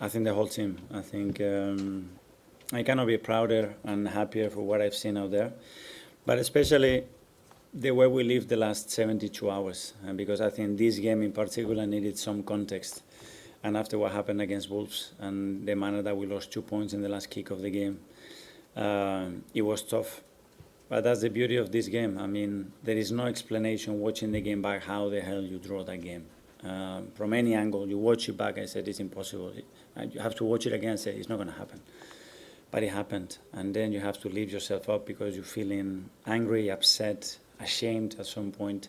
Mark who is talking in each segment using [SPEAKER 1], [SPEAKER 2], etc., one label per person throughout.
[SPEAKER 1] I think the whole team. I think I cannot be prouder and happier for what I've seen out there, but especially the way we lived the last 72 hours, because I think this game in particular needed some context. And after what happened against Wolves and the manner that we lost 2 points in the last kick of the game, it was tough. But that's the beauty of this game. I mean, there is no explanation watching the game back how the hell you draw that game. From any angle, you watch it back, I said it's impossible. You have to watch it again and say it's not going to happen. But it happened. And then you have to lift yourself up because you're feeling angry, upset, ashamed at some point.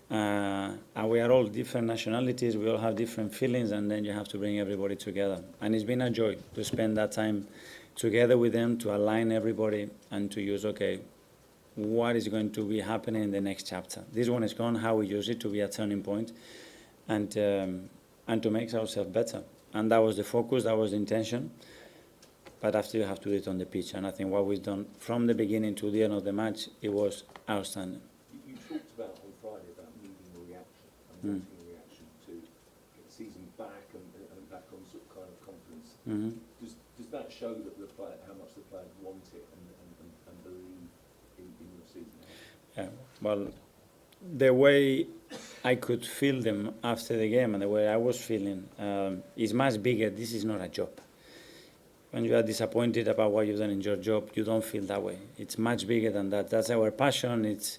[SPEAKER 1] And we are all different nationalities, we all have different feelings, and then you have to bring everybody together. And it's been a joy to spend that time together with them, to align everybody and to use, okay, what is going to be happening in the next chapter. This one is gone, how we use it to be a turning point and to make ourselves better. And that was the focus, that was the intention. But after you have to do it on the pitch. And I think what we've done from the beginning to the end of the match, it was outstanding.
[SPEAKER 2] You talked about on Friday about needing a reaction and wanting a reaction to get the season back and back on sort of kind of confidence. Does that show that the player, how much the players want it and believe in your season?
[SPEAKER 1] Yeah, well, the way I could feel them after the game and the way I was feeling is much bigger. This is not a job. When you are disappointed about what you've done in your job, you don't feel that way. It's much bigger than that. That's our passion. It's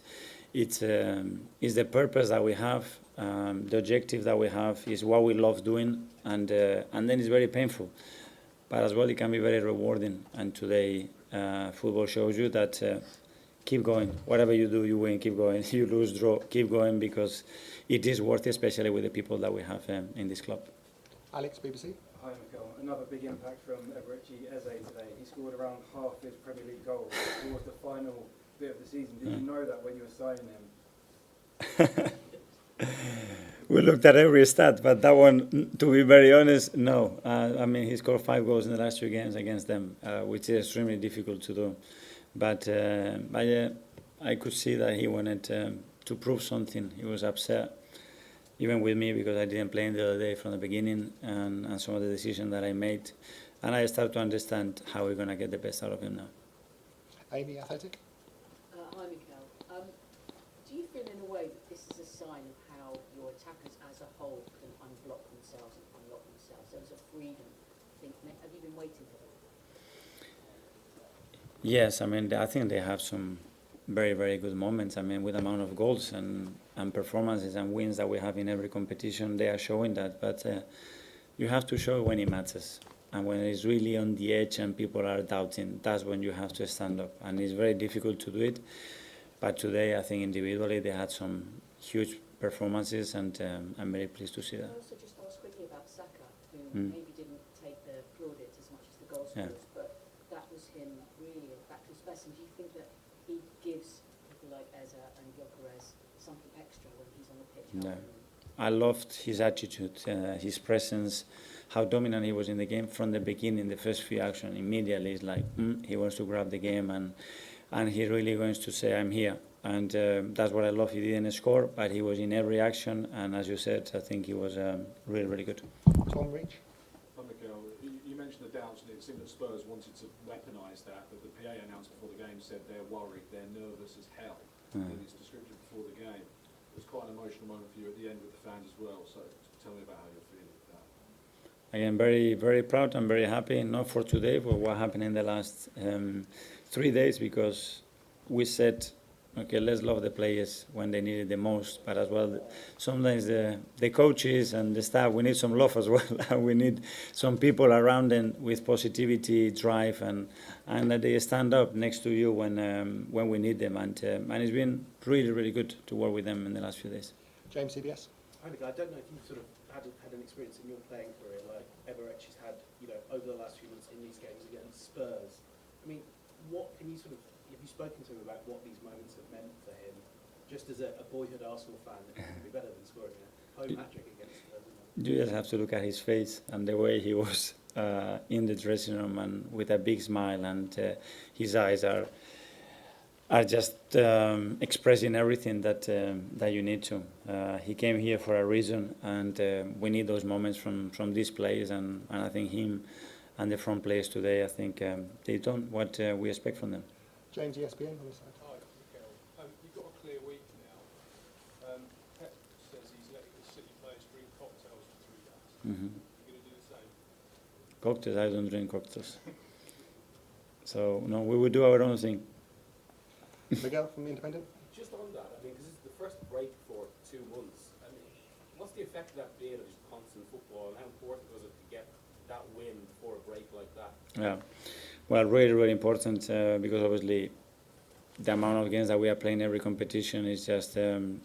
[SPEAKER 1] the purpose that we have. The objective that we have is what we love doing, and then it's very painful. But as well, it can be very rewarding. And today, football shows you that keep going. Whatever you do, you win. Keep going. You lose, draw. Keep going because it is worth it, especially with the people that we have in this club.
[SPEAKER 3] Alex, BBC.
[SPEAKER 4] Hi, Mikel. Another big impact from Eberechi Eze today. He scored around half his Premier League goals towards the final bit of the season. Did you know that when you were signing him?
[SPEAKER 1] We looked at every stat, but that one, to be very honest, no. I mean, he scored 5 goals in the last 2 games against them, which is extremely difficult to do. But I could see that he wanted to prove something. He was upset, even with me, because I didn't play him the other day from the beginning and some of the decisions that I made. And I start to understand how we're going to get the best out of him now.
[SPEAKER 3] Amy, Athletic.
[SPEAKER 5] Hi, Mikel. Do you feel in a way that this is a sign of how your attackers as a whole can unblock themselves and unlock themselves? There was a freedom. Have you been waiting for that?
[SPEAKER 1] Yes, I mean, I think they have some very, very good moments. I mean, with the amount of goals and performances and wins that we have in every competition, they are showing that. But you have to show when it matters. And when it's really on the edge and people are doubting, that's when you have to stand up. And it's very difficult to do it. But today, I think individually, they had some huge performances, and I'm very pleased to see that.
[SPEAKER 5] I also just ask quickly about Saka, who maybe didn't take the plaudits as much as the goal scorers, but that was him really back to his best. And do you think that he gives people like Eze and Gyökeres something extra when he's on the pitch?
[SPEAKER 1] No. I loved his attitude, his presence, how dominant he was in the game from the beginning. The first few actions immediately is like he wants to grab the game and he really wants to say I'm here. And that's what I love. He didn't score, but he was in every action. And as you said, I think he was really, really good.
[SPEAKER 3] Tom Reach.
[SPEAKER 6] Hi, Mikel. You mentioned the doubts, and it seemed that Spurs wanted to weaponise that, but the PA announced before the game said they're worried, they're nervous as hell in its description before the game. It was quite an emotional moment for you at the end with the fans as well, so tell me about how you're feeling with that.
[SPEAKER 1] I am very, very proud and very happy, not for today, but what happened in the last 3 days, because we said, okay, let's love the players when they need it the most, but as well, sometimes the coaches and the staff, we need some love as well. We need some people around them with positivity, drive, and that they stand up next to you when we need them. And it's been really, really good to work with them in the last few days.
[SPEAKER 3] James, CBS.
[SPEAKER 7] I don't know if you've sort of had an experience in your playing career like Eberechi's had, over the last few months in these games against Spurs. I mean, what can you have you spoken to him about what these moments have meant for him, just as a boyhood Arsenal fan, that it would be better than scoring a home hat-trick against Spurs?
[SPEAKER 1] You just have to look at his face and the way he was in the dressing room and with a big smile, and his eyes are are just expressing everything that you need to. He came here for a reason, and we need those moments from these players, and I think him and the front players today, I think they've done what we expect from them.
[SPEAKER 3] James, ESPN on the side.
[SPEAKER 6] Hi, Mikel. You've got a clear week now. Pep says he's letting the City players drink cocktails for 3 days.
[SPEAKER 1] Mm-hmm.
[SPEAKER 6] You're going to do the same?
[SPEAKER 1] Cocktails, I don't drink cocktails. So, no, we will do our own thing.
[SPEAKER 3] Miguel from The Independent.
[SPEAKER 8] Just on that, I mean, because it's the first break for 2 months. I mean, what's the effect of that being of just constant football, and how important was it to get that win before a break like that?
[SPEAKER 1] Yeah, well, really, really important because obviously the amount of games that we are playing every competition is just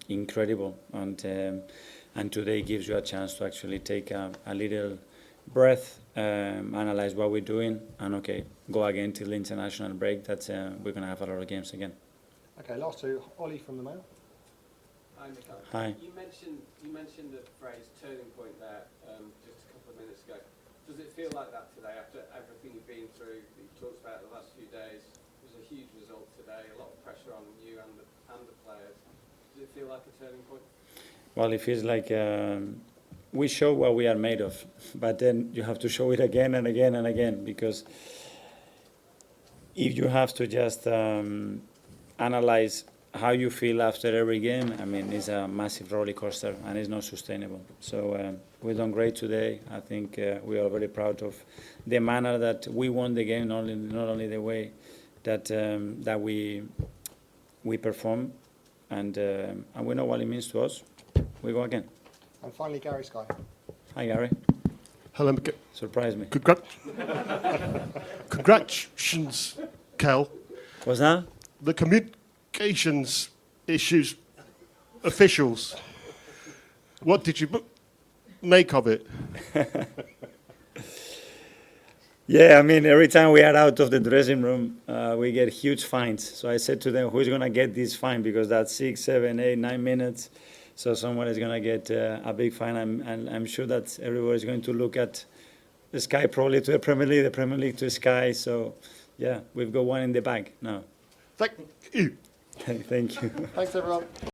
[SPEAKER 1] incredible, and today gives you a chance to actually take a little breath, analyze what we're doing, and go again till the international break. That's we're gonna have a lot of games again.
[SPEAKER 3] Okay, last two. Ollie from the Mail.
[SPEAKER 9] Hi, Mikel.
[SPEAKER 1] Hi.
[SPEAKER 9] You mentioned the phrase turning point there just a couple of minutes ago. Does it feel like that today after everything you've been through, that you've talked about the last few days? It was a huge result today, a lot of pressure on you and the players. Does it feel like a turning point?
[SPEAKER 1] Well, it feels like we show what we are made of, but then you have to show it again and again and again, because if you have to just analyze how you feel after every game, I mean, it's a massive roller coaster and it's not sustainable. So we've done great today. I think we are very proud of the manner that we won the game, not only the way that we perform, and we know what it means to us. We go again.
[SPEAKER 3] And finally, Gary Sky.
[SPEAKER 1] Hi, Gary.
[SPEAKER 10] Hello, Mikel.
[SPEAKER 1] Surprise me.
[SPEAKER 10] Congratulations, Kel.
[SPEAKER 1] What's that?
[SPEAKER 10] The communications issues officials. What did you make of it?
[SPEAKER 1] Yeah, I mean, every time we are out of the dressing room, we get huge fines. So I said to them, who's going to get this fine? Because that's 6, 7, 8, 9 minutes. So someone is going to get a big fine. And I'm sure that everybody is going to look at the Sky probably to the Premier League to Sky. So, yeah, we've got one in the bag now.
[SPEAKER 10] Thank you.
[SPEAKER 1] Thank you.
[SPEAKER 3] Thanks, everyone.